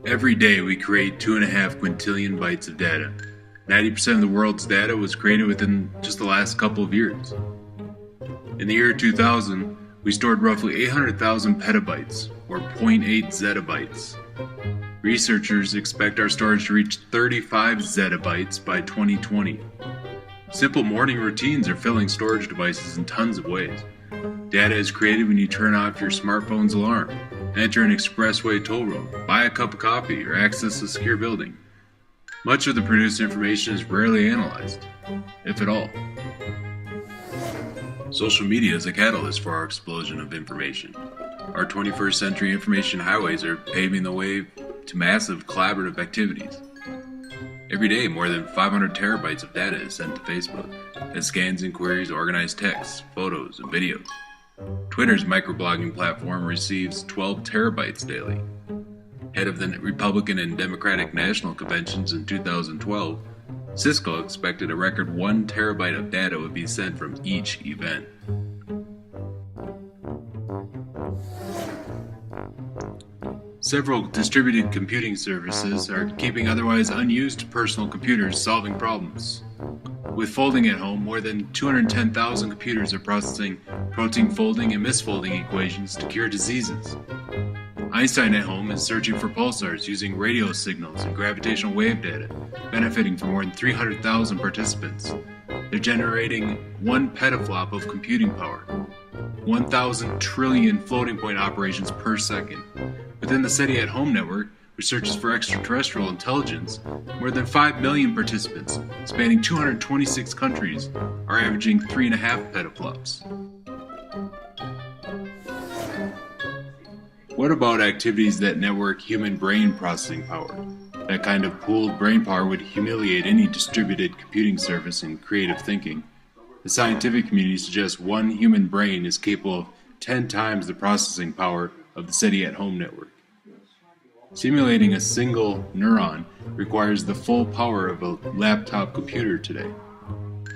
Every day we create 2.5 quintillion bytes of data. 90% of the world's data was created within just the last couple of years. In the year 2000, we stored roughly 800,000 petabytes, or 0.8 zettabytes. Researchers expect our storage to reach 35 zettabytes by 2020. Simple morning routines are filling storage devices in tons of ways. Data is created when you turn off your smartphone's alarm, enter an expressway toll road, buy a cup of coffee, or access a secure building. Much of the produced information is rarely analyzed, if at all. Social media is a catalyst for our explosion of information. Our 21st century information highways are paving the way to massive collaborative activities. Every day, more than 500 terabytes of data is sent to Facebook that scans and queries organized texts, photos, and videos. Twitter's microblogging platform receives 12 terabytes daily. Head of the Republican and Democratic National Conventions in 2012, Cisco expected a record 1 terabyte of data would be sent from each event. Several distributed computing services are keeping otherwise unused personal computers solving problems. With folding at home, more than 210,000 computers are processing protein folding and misfolding equations to cure diseases. Einstein at home is searching for pulsars using radio signals and gravitational wave data, benefiting from more than 300,000 participants. They're generating 1 petaflop of computing power, 1,000 trillion floating point operations per second. Within the SETI at home network, which searches for extraterrestrial intelligence, more than 5 million participants, spanning 226 countries, are averaging 3.5 petaflops. What about activities that network human brain processing power? That kind of pooled brain power would humiliate any distributed computing service in creative thinking. The scientific community suggests one human brain is capable of 10 times the processing power of the SETI at home network. Simulating a single neuron requires the full power of a laptop computer today.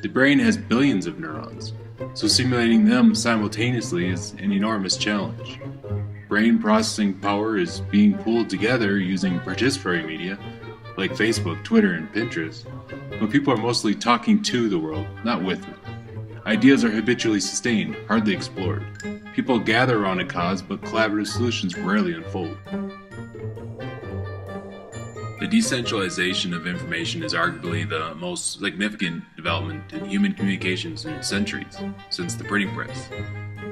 The brain has billions of neurons, so simulating them simultaneously is an enormous challenge. Brain processing power is being pooled together using participatory media like Facebook, Twitter, and Pinterest, but people are mostly talking to the world, not with it. Ideas are habitually sustained, hardly explored. People gather around a cause, but collaborative solutions rarely unfold. The decentralization of information is arguably the most significant development in human communications in centuries, since the printing press.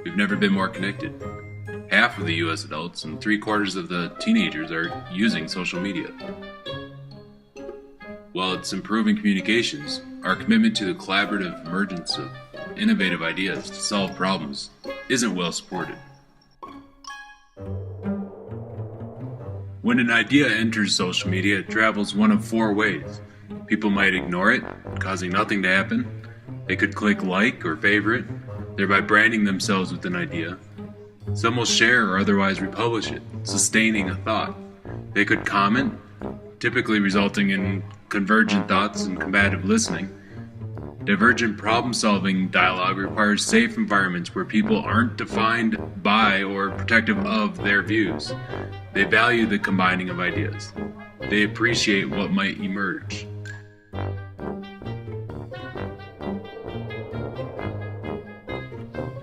We've never been more connected. Half of the U.S. adults and 3/4 of the teenagers are using social media. While it's improving communications, our commitment to the collaborative emergence of innovative ideas to solve problems isn't well supported. When an idea enters social media, it travels one of 4 ways. People might ignore it, causing nothing to happen. They could click like or favorite, thereby branding themselves with an idea. Some will share or otherwise republish it, sustaining a thought. They could comment, typically resulting in convergent thoughts and combative listening. Divergent problem-solving dialogue requires safe environments where people aren't defined by or protective of their views. They value the combining of ideas. They appreciate what might emerge.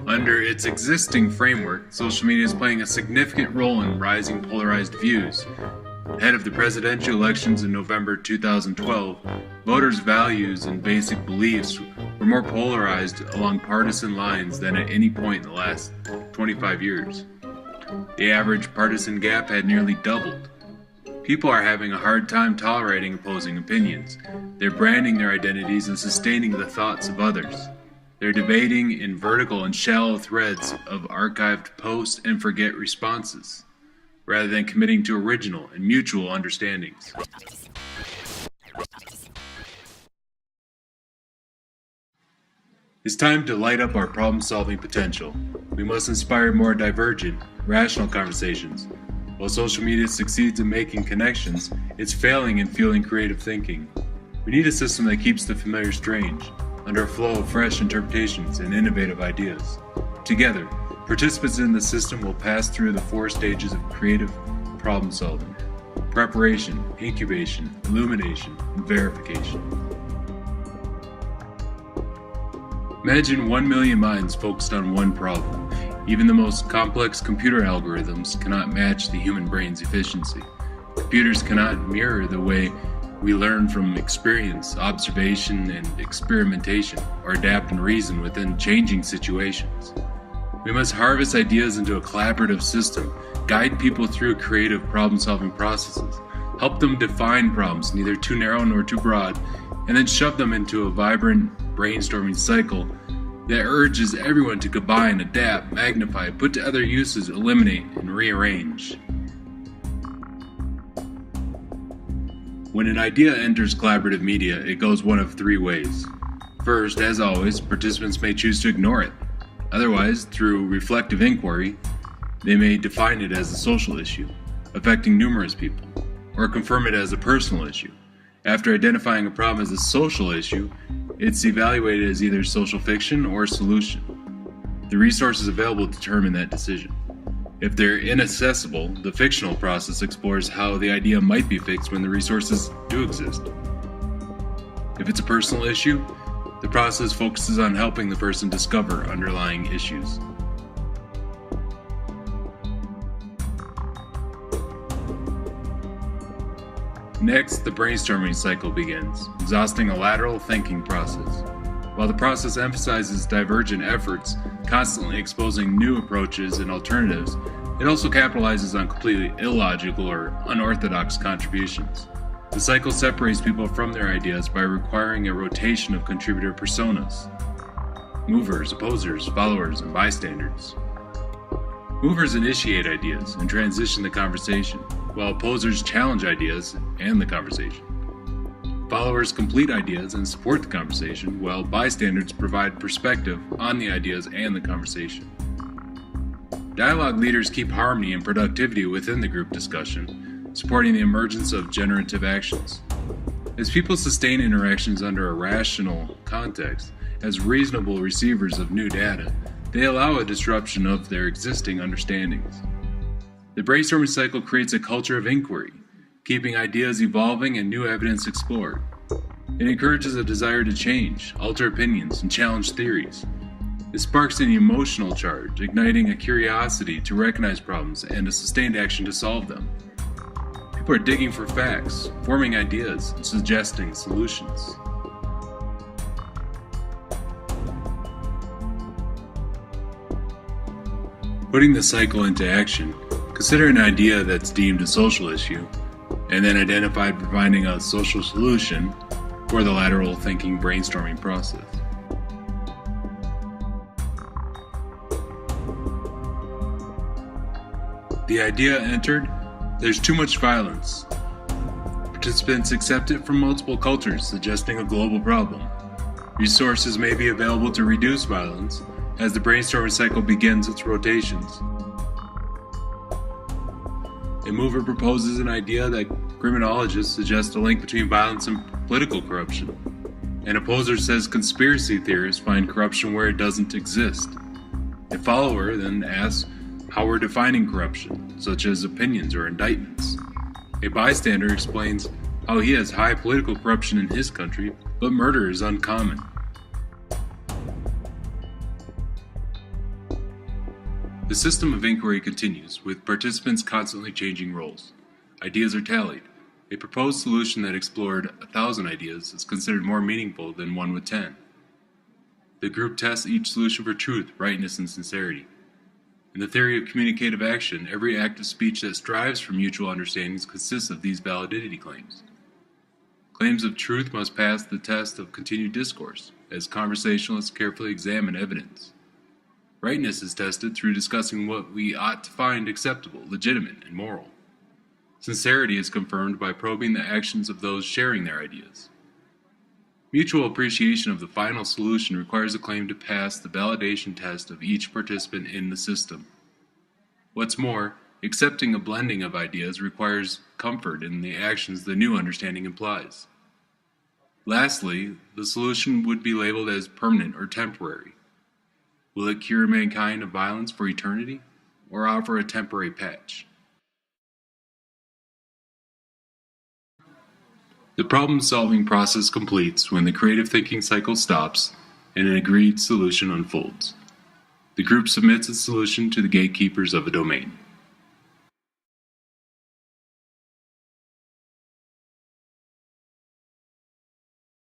Under its existing framework, social media is playing a significant role in rising polarized views. Ahead of the presidential elections in November 2012, voters' values and basic beliefs were more polarized along partisan lines than at any point in the last 25 years. The average partisan gap had nearly doubled. People are having a hard time tolerating opposing opinions. They're branding their identities and sustaining the thoughts of others. They're debating in vertical and shallow threads of archived post and forget responses, rather than committing to original and mutual understandings. It's time to light up our problem-solving potential. We must inspire more divergent, rational conversations. While social media succeeds in making connections, it's failing in fueling creative thinking. We need a system that keeps the familiar strange, under a flow of fresh interpretations and innovative ideas. Together, participants in the system will pass through the 4 stages of creative problem solving. preparation, incubation, illumination, and verification. Imagine 1 million minds focused on one problem. Even the most complex computer algorithms cannot match the human brain's efficiency. Computers cannot mirror the way we learn from experience, observation, and experimentation, or adapt and reason within changing situations. We must harvest ideas into a collaborative system, guide people through creative problem-solving processes, help them define problems neither too narrow nor too broad, and then shove them into a vibrant brainstorming cycle that urges everyone to combine, adapt, magnify, put to other uses, eliminate, and rearrange. When an idea enters collaborative media, it goes one of three ways. First, as always, participants may choose to ignore it. Otherwise, through reflective inquiry, they may define it as a social issue, affecting numerous people, or confirm it as a personal issue. After identifying a problem as a social issue, it's evaluated as either social fiction or solution. The resources available determine that decision. If they're inaccessible, the fictional process explores how the idea might be fixed when the resources do exist. If it's a personal issue, the process focuses on helping the person discover underlying issues. Next, the brainstorming cycle begins, exhausting a lateral thinking process. While the process emphasizes divergent efforts, constantly exposing new approaches and alternatives, it also capitalizes on completely illogical or unorthodox contributions. The cycle separates people from their ideas by requiring a rotation of contributor personas: movers, opposers, followers, and bystanders. Movers initiate ideas and transition the conversation, while opposers challenge ideas and the conversation. Followers complete ideas and support the conversation, while bystanders provide perspective on the ideas and the conversation. Dialogue leaders keep harmony and productivity within the group discussion, supporting the emergence of generative actions. As people sustain interactions under a rational context, as reasonable receivers of new data, they allow a disruption of their existing understandings. The brainstorming cycle creates a culture of inquiry, keeping ideas evolving and new evidence explored. It encourages a desire to change, alter opinions, and challenge theories. It sparks an emotional charge, igniting a curiosity to recognize problems and a sustained action to solve them. People are digging for facts, forming ideas, and suggesting solutions. Putting the cycle into action, consider an idea that's deemed a social issue, and then identify providing a social solution for the lateral thinking brainstorming process. The idea entered, there's too much violence. Participants accept it from multiple cultures, suggesting a global problem. Resources may be available to reduce violence as the brainstorming cycle begins its rotations. A mover proposes an idea that criminologists suggest a link between violence and political corruption. An opposer says conspiracy theorists find corruption where it doesn't exist. A follower then asks how we're defining corruption, such as opinions or indictments. A bystander explains how he has high political corruption in his country, but murder is uncommon. The system of inquiry continues, with participants constantly changing roles. Ideas are tallied. A proposed solution that explored 1,000 ideas is considered more meaningful than one with 10. The group tests each solution for truth, rightness, and sincerity. In the theory of communicative action, every act of speech that strives for mutual understandings consists of these validity claims. Claims of truth must pass the test of continued discourse, as conversationalists carefully examine evidence. Rightness is tested through discussing what we ought to find acceptable, legitimate, and moral. Sincerity is confirmed by probing the actions of those sharing their ideas. Mutual appreciation of the final solution requires the claim to pass the validation test of each participant in the system. What's more, accepting a blending of ideas requires comfort in the actions the new understanding implies. Lastly, the solution would be labeled as permanent or temporary. Will it cure mankind of violence for eternity, or offer a temporary patch? The problem-solving process completes when the creative thinking cycle stops and an agreed solution unfolds. The group submits its solution to the gatekeepers of a domain.